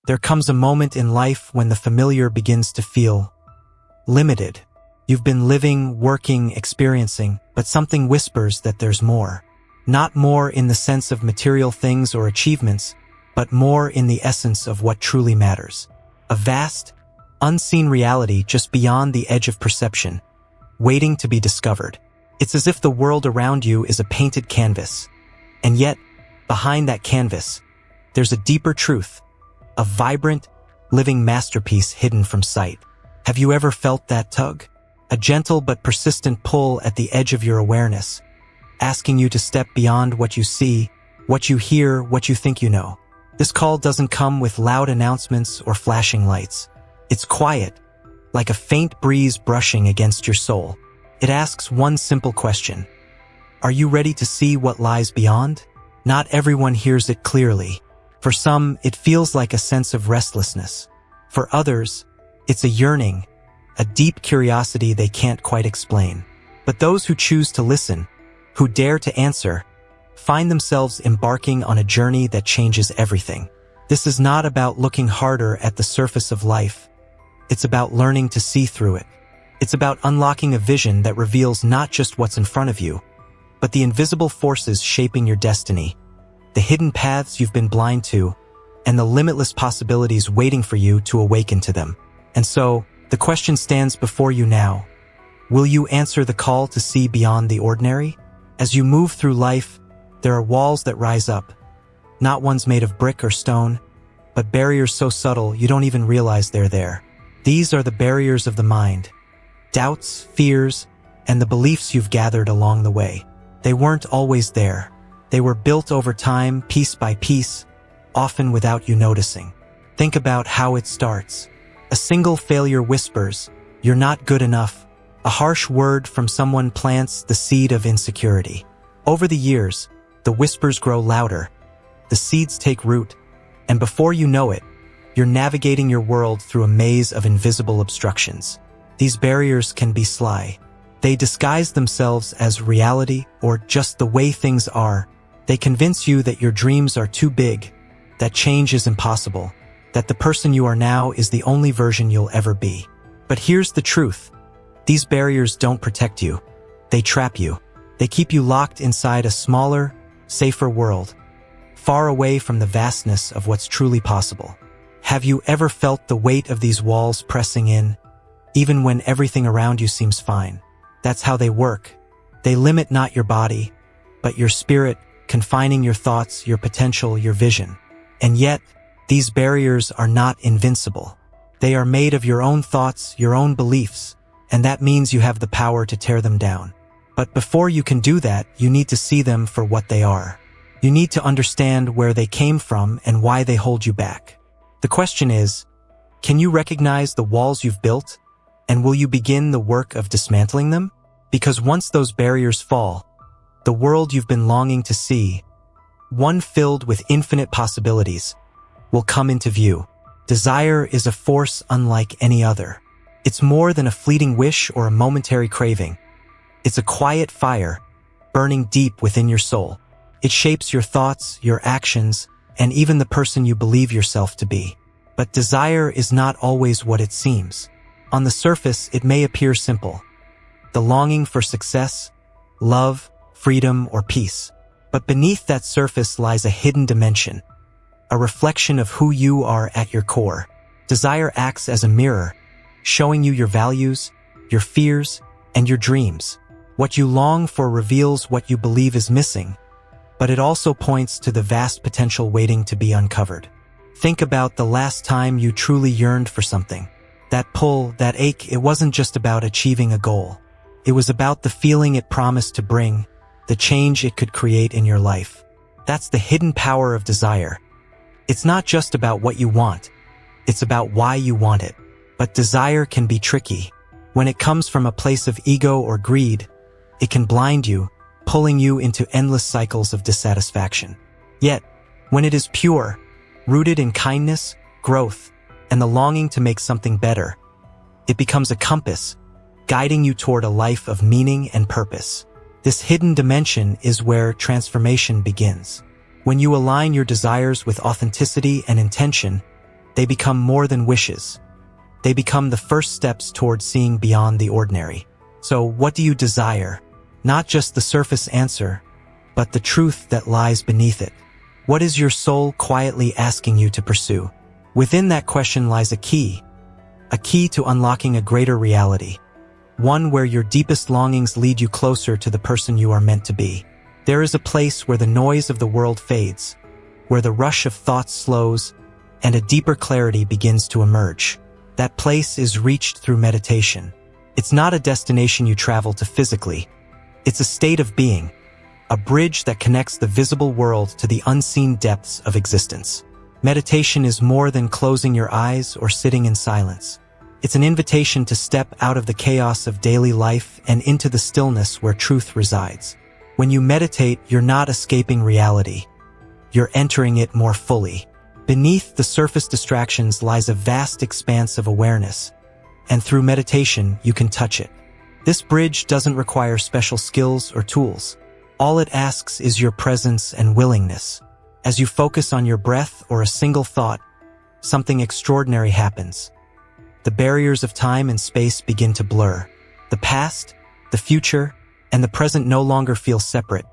There comes a moment in life when the familiar begins to feel limited. You've been living, working, experiencing, but something whispers that there's more. Not more in the sense of material things or achievements, but more in the essence of what truly matters. A vast, unseen reality just beyond the edge of perception, waiting to be discovered. It's as if the world around you is a painted canvas, and yet, behind that canvas, there's a deeper truth, a vibrant, living masterpiece hidden from sight. Have you ever felt that tug? A gentle but persistent pull at the edge of your awareness, asking you to step beyond what you see, what you hear, what you think you know. This call doesn't come with loud announcements or flashing lights. It's quiet, like a faint breeze brushing against your soul. It asks one simple question. Are you ready to see what lies beyond? Not everyone hears it clearly. For some, it feels like a sense of restlessness. For others, it's a yearning, a deep curiosity they can't quite explain. But those who choose to listen, who dare to answer, find themselves embarking on a journey that changes everything. This is not about looking harder at the surface of life. It's about learning to see through it. It's about unlocking a vision that reveals not just what's in front of you, but the invisible forces shaping your destiny, the hidden paths you've been blind to, and the limitless possibilities waiting for you to awaken to them. And so, the question stands before you now. Will you answer the call to see beyond the ordinary? As you move through life, there are walls that rise up, not ones made of brick or stone, but barriers so subtle you don't even realize they're there. These are the barriers of the mind, doubts, fears, and the beliefs you've gathered along the way. They weren't always there. They were built over time, piece by piece, often without you noticing. Think about how it starts. A single failure whispers, "You're not good enough." A harsh word from someone plants the seed of insecurity. Over the years, the whispers grow louder, the seeds take root, and before you know it, you're navigating your world through a maze of invisible obstructions. These barriers can be sly. They disguise themselves as reality or just the way things are. They convince you that your dreams are too big, that change is impossible, that the person you are now is the only version you'll ever be. But here's the truth. These barriers don't protect you. They trap you. They keep you locked inside a smaller, safer world, far away from the vastness of what's truly possible. Have you ever felt the weight of these walls pressing in, even when everything around you seems fine? That's how they work. They limit not your body, but your spirit, confining your thoughts, your potential, your vision. And yet, these barriers are not invincible. They are made of your own thoughts, your own beliefs, and that means you have the power to tear them down. But before you can do that, you need to see them for what they are. You need to understand where they came from and why they hold you back. The question is, can you recognize the walls you've built? And will you begin the work of dismantling them? Because once those barriers fall, the world you've been longing to see, one filled with infinite possibilities, will come into view. Desire is a force unlike any other. It's more than a fleeting wish or a momentary craving. It's a quiet fire, burning deep within your soul. It shapes your thoughts, your actions, and even the person you believe yourself to be. But desire is not always what it seems. On the surface, it may appear simple. The longing for success, love, freedom, or peace. But beneath that surface lies a hidden dimension, a reflection of who you are at your core. Desire acts as a mirror, showing you your values, your fears, and your dreams. What you long for reveals what you believe is missing, but it also points to the vast potential waiting to be uncovered. Think about the last time you truly yearned for something. That pull, that ache, it wasn't just about achieving a goal. It was about the feeling it promised to bring, the change it could create in your life. That's the hidden power of desire. It's not just about what you want, it's about why you want it. But desire can be tricky. When it comes from a place of ego or greed, it can blind you, pulling you into endless cycles of dissatisfaction. Yet, when it is pure, rooted in kindness, growth, and the longing to make something better, it becomes a compass, guiding you toward a life of meaning and purpose. This hidden dimension is where transformation begins. When you align your desires with authenticity and intention, They become more than wishes. They become the first steps toward seeing beyond the ordinary. So, what do you desire? Not just the surface answer, but the truth that lies beneath it. What is your soul quietly asking you to pursue? Within that question lies a key to unlocking a greater reality, one where your deepest longings lead you closer to the person you are meant to be. There is a place where the noise of the world fades, where the rush of thoughts slows, and a deeper clarity begins to emerge. That place is reached through meditation. It's not a destination you travel to physically. It's a state of being, a bridge that connects the visible world to the unseen depths of existence. Meditation is more than closing your eyes or sitting in silence. It's an invitation to step out of the chaos of daily life and into the stillness where truth resides. When you meditate, you're not escaping reality. You're entering it more fully. Beneath the surface distractions lies a vast expanse of awareness, and through meditation, you can touch it. This bridge doesn't require special skills or tools. All it asks is your presence and willingness. As you focus on your breath or a single thought, something extraordinary happens. The barriers of time and space begin to blur. The past, the future, and the present no longer feel separate.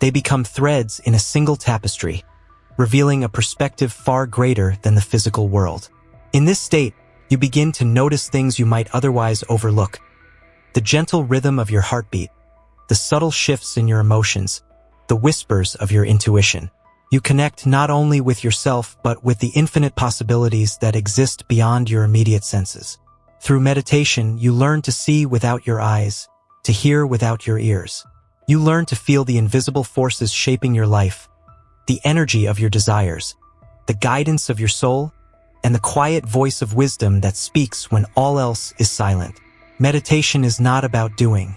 They become threads in a single tapestry, revealing a perspective far greater than the physical world. In this state, you begin to notice things you might otherwise overlook. The gentle rhythm of your heartbeat, the subtle shifts in your emotions, the whispers of your intuition. You connect not only with yourself, but with the infinite possibilities that exist beyond your immediate senses. Through meditation, you learn to see without your eyes, to hear without your ears. You learn to feel the invisible forces shaping your life, the energy of your desires, the guidance of your soul, and the quiet voice of wisdom that speaks when all else is silent. Meditation is not about doing.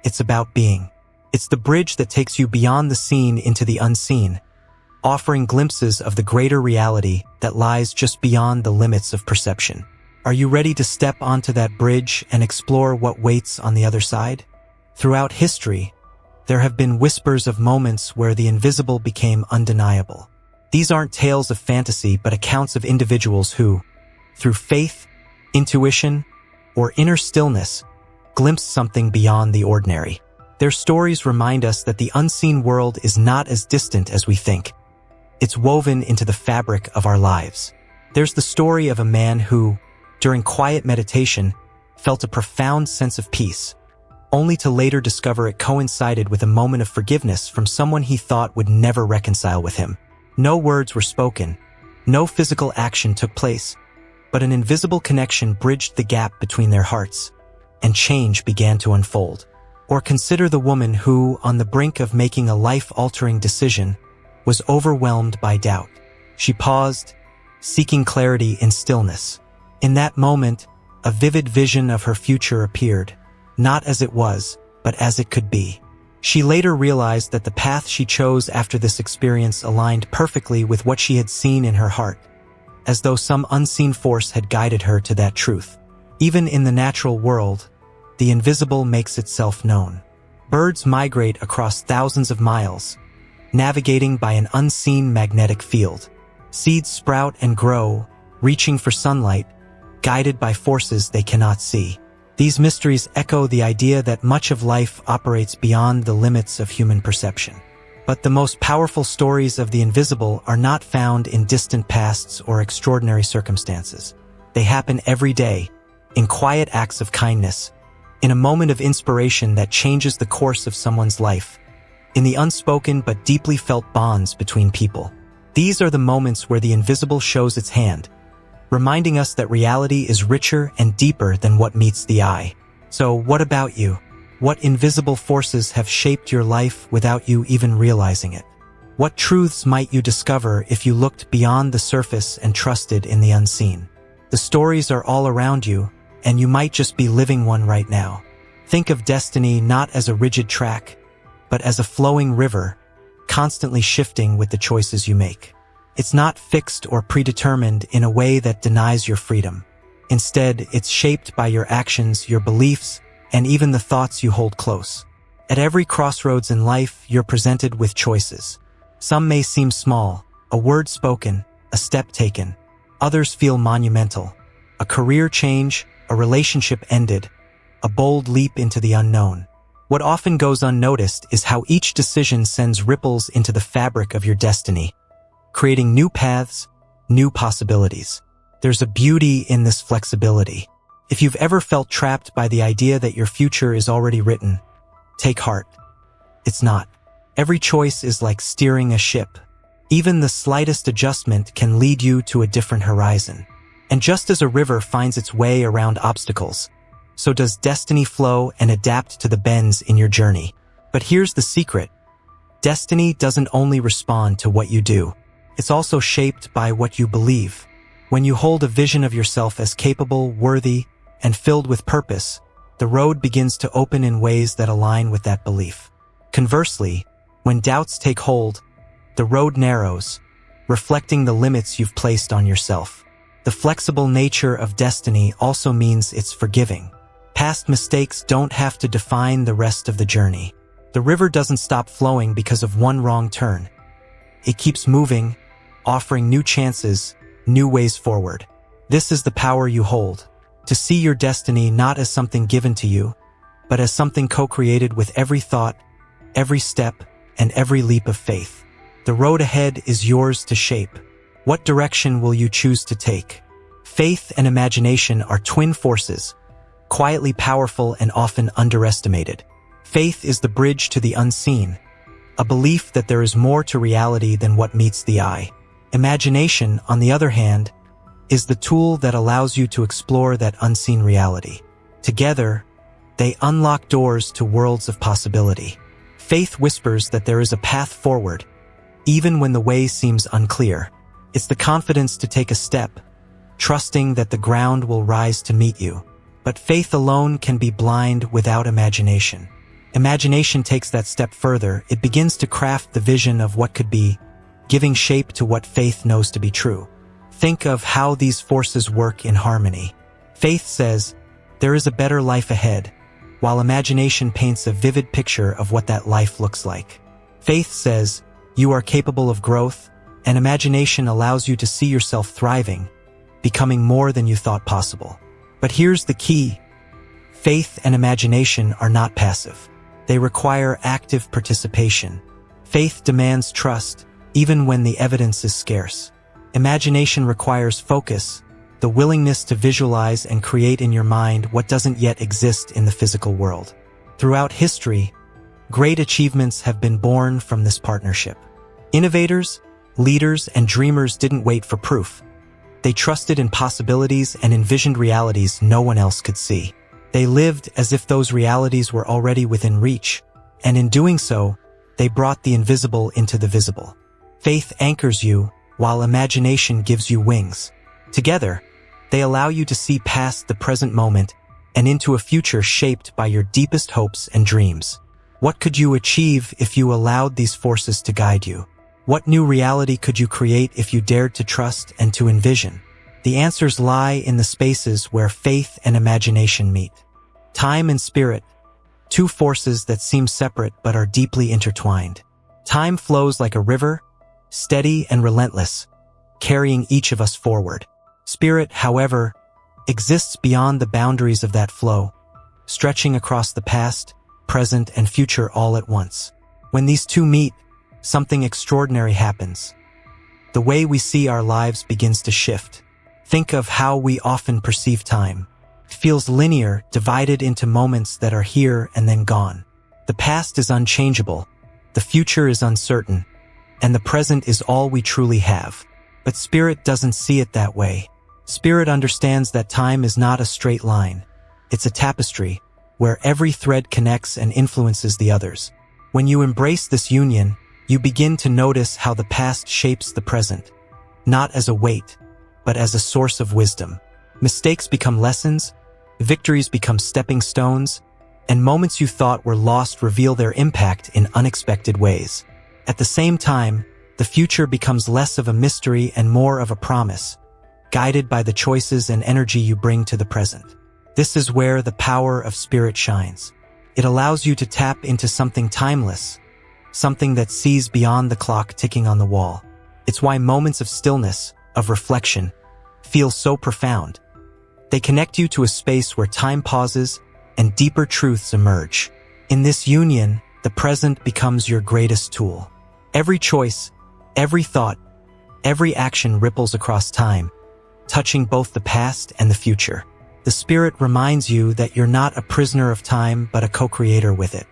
It's about being. It's the bridge that takes you beyond the seen into the unseen, offering glimpses of the greater reality that lies just beyond the limits of perception. Are you ready to step onto that bridge and explore what waits on the other side? Throughout history, there have been whispers of moments where the invisible became undeniable. These aren't tales of fantasy, but accounts of individuals who, through faith, intuition, or inner stillness, glimpsed something beyond the ordinary. Their stories remind us that the unseen world is not as distant as we think. It's woven into the fabric of our lives. There's the story of a man who, during quiet meditation, felt a profound sense of peace, only to later discover it coincided with a moment of forgiveness from someone he thought would never reconcile with him. No words were spoken, no physical action took place, but an invisible connection bridged the gap between their hearts, and change began to unfold. Or consider the woman who, on the brink of making a life-altering decision, was overwhelmed by doubt. She paused, seeking clarity in stillness. In that moment, a vivid vision of her future appeared, not as it was, but as it could be. She later realized that the path she chose after this experience aligned perfectly with what she had seen in her heart, as though some unseen force had guided her to that truth. Even in the natural world, the invisible makes itself known. Birds migrate across thousands of miles, navigating by an unseen magnetic field. Seeds sprout and grow, reaching for sunlight, guided by forces they cannot see. These mysteries echo the idea that much of life operates beyond the limits of human perception. But the most powerful stories of the invisible are not found in distant pasts or extraordinary circumstances. They happen every day, in quiet acts of kindness, in a moment of inspiration that changes the course of someone's life, in the unspoken but deeply felt bonds between people. These are the moments where the invisible shows its hand, reminding us that reality is richer and deeper than what meets the eye. So what about you? What invisible forces have shaped your life without you even realizing it? What truths might you discover if you looked beyond the surface and trusted in the unseen? The stories are all around you, and you might just be living one right now. Think of destiny not as a rigid track, but as a flowing river, constantly shifting with the choices you make. It's not fixed or predetermined in a way that denies your freedom. Instead, it's shaped by your actions, your beliefs, and even the thoughts you hold close. At every crossroads in life, you're presented with choices. Some may seem small, a word spoken, a step taken, Others feel monumental. A career change, a relationship ended, a bold leap into the unknown. What often goes unnoticed is how each decision sends ripples into the fabric of your destiny, creating new paths, new possibilities. There's a beauty in this flexibility. If you've ever felt trapped by the idea that your future is already written, take heart. It's not. Every choice is like steering a ship. Even the slightest adjustment can lead you to a different horizon. And just as a river finds its way around obstacles, so does destiny flow and adapt to the bends in your journey. But here's the secret. Destiny doesn't only respond to what you do. It's also shaped by what you believe. When you hold a vision of yourself as capable, worthy, and filled with purpose, the road begins to open in ways that align with that belief. Conversely, when doubts take hold, the road narrows, reflecting the limits you've placed on yourself. The flexible nature of destiny also means it's forgiving. Past mistakes don't have to define the rest of the journey. The river doesn't stop flowing because of one wrong turn. It keeps moving, offering new chances, new ways forward. This is the power you hold, to see your destiny not as something given to you, but as something co-created with every thought, every step, and every leap of faith. The road ahead is yours to shape. What direction will you choose to take? Faith and imagination are twin forces, quietly powerful and often underestimated. Faith is the bridge to the unseen, a belief that there is more to reality than what meets the eye. Imagination, on the other hand, is the tool that allows you to explore that unseen reality. Together, they unlock doors to worlds of possibility. Faith whispers that there is a path forward, even when the way seems unclear. It's the confidence to take a step, trusting that the ground will rise to meet you. But faith alone can be blind without imagination. Imagination takes that step further. It begins to craft the vision of what could be, giving shape to what faith knows to be true. Think of how these forces work in harmony. Faith says, there is a better life ahead, while imagination paints a vivid picture of what that life looks like. Faith says, you are capable of growth, and imagination allows you to see yourself thriving, becoming more than you thought possible. But here's the key. Faith and imagination are not passive. They require active participation. Faith demands trust, even when the evidence is scarce. Imagination requires focus, the willingness to visualize and create in your mind what doesn't yet exist in the physical world. Throughout history, great achievements have been born from this partnership. Innovators, leaders, and dreamers didn't wait for proof. They trusted in possibilities and envisioned realities no one else could see. They lived as if those realities were already within reach, and in doing so, they brought the invisible into the visible. Faith anchors you, while imagination gives you wings. Together, they allow you to see past the present moment and into a future shaped by your deepest hopes and dreams. What could you achieve if you allowed these forces to guide you? What new reality could you create if you dared to trust and to envision? The answers lie in the spaces where faith and imagination meet. Time and spirit, two forces that seem separate but are deeply intertwined. Time flows like a river, steady and relentless, carrying each of us forward. Spirit, however, exists beyond the boundaries of that flow, stretching across the past, present, and future all at once. When these two meet, something extraordinary happens. The way we see our lives begins to shift. Think of how we often perceive time. It feels linear, divided into moments that are here and then gone. The past is unchangeable, the future is uncertain, and the present is all we truly have. But Spirit doesn't see it that way. Spirit understands that time is not a straight line. It's a tapestry, where every thread connects and influences the others. When you embrace this union, you begin to notice how the past shapes the present, not as a weight, but as a source of wisdom. Mistakes become lessons, victories become stepping stones, and moments you thought were lost reveal their impact in unexpected ways. At the same time, the future becomes less of a mystery and more of a promise, guided by the choices and energy you bring to the present. This is where the power of Spirit shines. It allows you to tap into something timeless, something that sees beyond the clock ticking on the wall. It's why moments of stillness, of reflection, feel so profound. They connect you to a space where time pauses and deeper truths emerge. In this union, the present becomes your greatest tool. Every choice, every thought, every action ripples across time, touching both the past and the future. The spirit reminds you that you're not a prisoner of time, but a co-creator with it.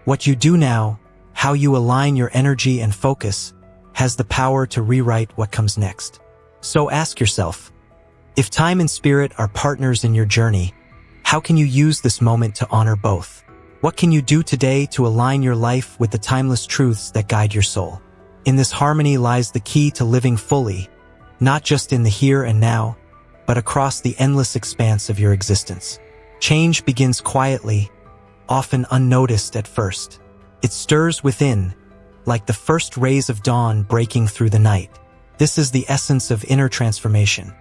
What you do now, how you align your energy and focus, has the power to rewrite what comes next. So ask yourself, if time and spirit are partners in your journey, how can you use this moment to honor both? What can you do today to align your life with the timeless truths that guide your soul? In this harmony lies the key to living fully, not just in the here and now, but across the endless expanse of your existence. Change begins quietly, often unnoticed at first. It stirs within, like the first rays of dawn breaking through the night. This is the essence of inner transformation.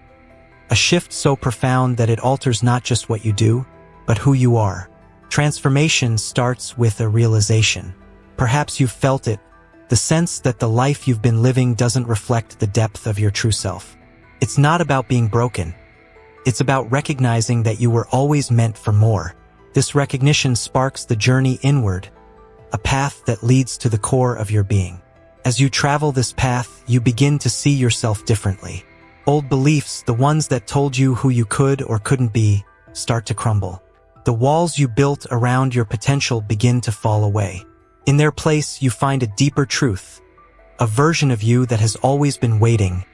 A shift so profound that it alters not just what you do, but who you are. Transformation starts with a realization. Perhaps you've felt it, the sense that the life you've been living doesn't reflect the depth of your true self. It's not about being broken. It's about recognizing that you were always meant for more. This recognition sparks the journey inward, a path that leads to the core of your being. As you travel this path, you begin to see yourself differently. Old beliefs, the ones that told you who you could or couldn't be, start to crumble. The walls you built around your potential begin to fall away. In their place, you find a deeper truth, a version of you that has always been waiting,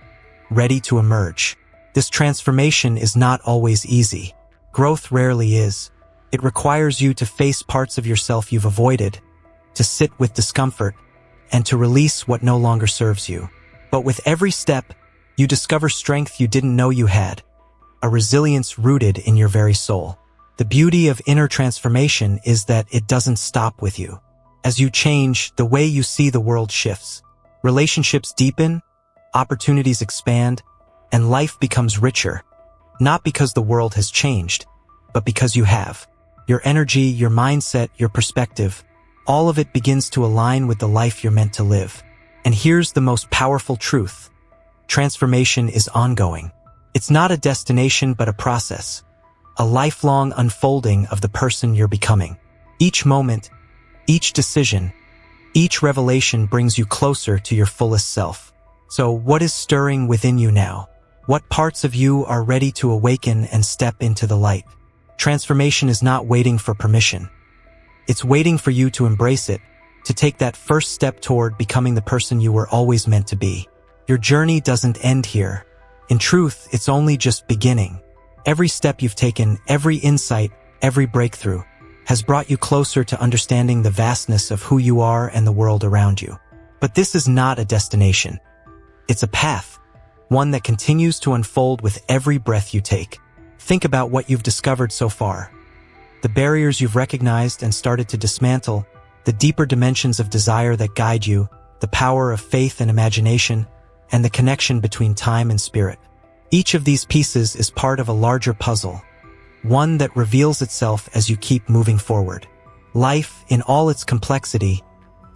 ready to emerge. This transformation is not always easy. Growth rarely is. It requires you to face parts of yourself you've avoided, to sit with discomfort, and to release what no longer serves you. But with every step, you discover strength you didn't know you had, a resilience rooted in your very soul. The beauty of inner transformation is that it doesn't stop with you. As you change, the way you see the world shifts. Relationships deepen, opportunities expand, and life becomes richer, not because the world has changed, but because you have. Your energy, your mindset, your perspective, all of it begins to align with the life you're meant to live. And here's the most powerful truth. Transformation is ongoing. It's not a destination, but a process, a lifelong unfolding of the person you're becoming. Each moment, each decision, each revelation brings you closer to your fullest self. So what is stirring within you now? What parts of you are ready to awaken and step into the light? Transformation is not waiting for permission. It's waiting for you to embrace it, to take that first step toward becoming the person you were always meant to be. Your journey doesn't end here. In truth, it's only just beginning. Every step you've taken, every insight, every breakthrough, has brought you closer to understanding the vastness of who you are and the world around you. But this is not a destination. It's a path, one that continues to unfold with every breath you take. Think about what you've discovered so far. The barriers you've recognized and started to dismantle, the deeper dimensions of desire that guide you, the power of faith and imagination, and the connection between time and spirit. Each of these pieces is part of a larger puzzle, one that reveals itself as you keep moving forward. Life, in all its complexity,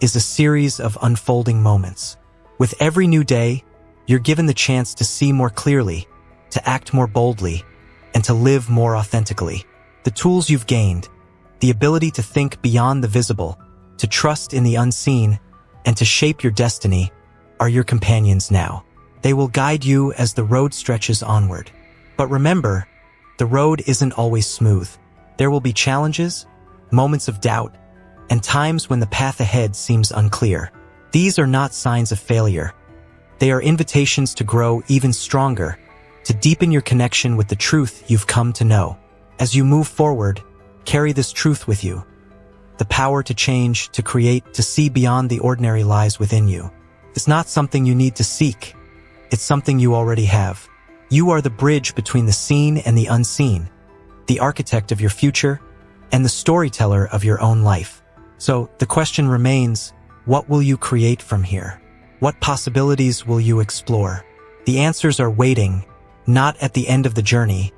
is a series of unfolding moments. With every new day, you're given the chance to see more clearly, to act more boldly, and to live more authentically. The tools you've gained, the ability to think beyond the visible, to trust in the unseen, and to shape your destiny, are your companions now. They will guide you as the road stretches onward. But remember, the road isn't always smooth. There will be challenges, moments of doubt, and times when the path ahead seems unclear. These are not signs of failure. They are invitations to grow even stronger, to deepen your connection with the truth you've come to know. As you move forward, carry this truth with you. The power to change, to create, to see beyond the ordinary lies within you. It's not something you need to seek. It's something you already have. You are the bridge between the seen and the unseen, the architect of your future, and the storyteller of your own life. So the question remains, what will you create from here? What possibilities will you explore? The answers are waiting, not at the end of the journey,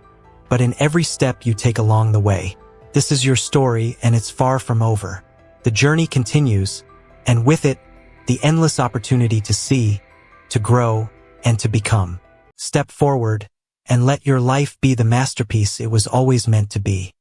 but in every step you take along the way. This is your story, and it's far from over. The journey continues, and with it, the endless opportunity to see, to grow, and to become. Step forward, and let your life be the masterpiece it was always meant to be.